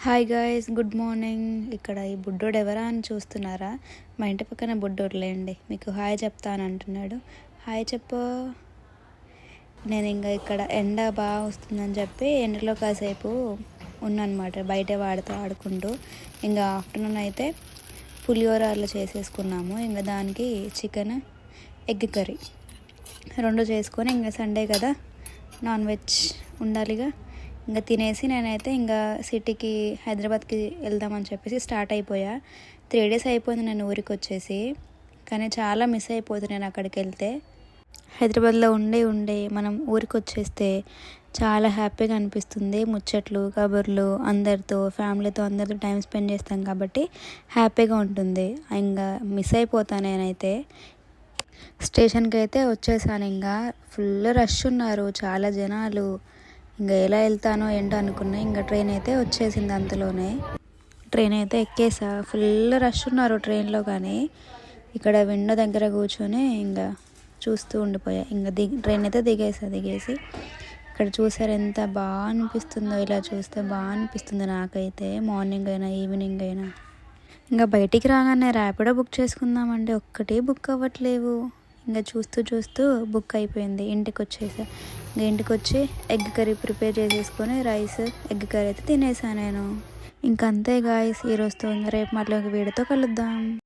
Hi guys, good morning. ఇక్కడ ఈ బుడ్డోడు ఎవరా అని చూస్తున్నారా? మా ఇంటి పక్కన బుడ్డోడులేండి. మీకు హాయ్ చెప్తాను అంటున్నాడు. హాయ్ చెప్పు. నేను ఇంకా ఇక్కడ ఎండ బాగా వస్తుందని చెప్పి ఎండలో కాసేపు ఉన్నానమాట, బయట ఆడుకుంటూ. ఇంకా ఆఫ్టర్నూన్ అయితే పులిహోర అలా చేసేసుకున్నాము. ఇంకా దానికి చికెన్, ఎగ్ కర్రీ రెండు చేసుకొని, ఇంకా సండే కదా నాన్ వెజ్ ఉండాలిగా. ఇంకా తినేసి నేనైతే ఇంకా సిటీకి హైదరాబాద్కి వెళ్దామని చెప్పేసి స్టార్ట్ అయిపోయా. 3 days అయిపోయింది నేను ఊరికి వచ్చేసి, కానీ చాలా మిస్ అయిపోతుంది నేను అక్కడికి వెళ్తే. హైదరాబాద్లో ఉండే మనం ఊరికి వచ్చేస్తే చాలా హ్యాపీగా అనిపిస్తుంది. ముచ్చట్లు, కబుర్లు, అందరితో, ఫ్యామిలీతో అందరితో టైం స్పెండ్ చేస్తాం కాబట్టి హ్యాపీగా ఉంటుంది. ఇంకా మిస్ అయిపోతాను నేనైతే. స్టేషన్కి అయితే వచ్చేసాను. ఇంకా ఫుల్ రష్ ఉన్నారు, చాలా జనాలు. ఇంకా ఎలా వెళ్తానో ఏంటో అనుకున్నా. ఇంకా ట్రైన్ అయితే వచ్చేసింది అంతలోనే. ట్రైన్ అయితే ఎక్కేసా. ఫుల్ రష్ ఉన్నారు ట్రైన్లో. కానీ ఇక్కడ విండో దగ్గర కూర్చొని ఇంకా చూస్తూ ఉండిపోయా. ఇంకా ట్రైన్ అయితే దిగేసి ఇక్కడ చూసారు ఎంత బాగా అనిపిస్తుందో. ఇలా చూస్తే బాగా అనిపిస్తుంది నాకైతే, మార్నింగ్ అయినా ఈవినింగ్ అయినా. ఇంకా బయటికి రాగానే ర్యాపిడో బుక్ చేసుకుందామంటే ఒక్కటి బుక్ అవ్వట్లేవు. ఇంకా చూస్తూ బుక్ అయిపోయింది. ఇంటికి వచ్చేసా. ఇంకా ఇంటికి వచ్చి ఎగ్ కర్రీ ప్రిపేర్ చేసేసుకొని రైస్, ఎగ్ కర్రీ అయితే తినేసాను నేను. ఇంకంతే గాయస్, ఈరోజుతో రేపు మళ్ళీ ఒక వీడియోతో కలుద్దాం.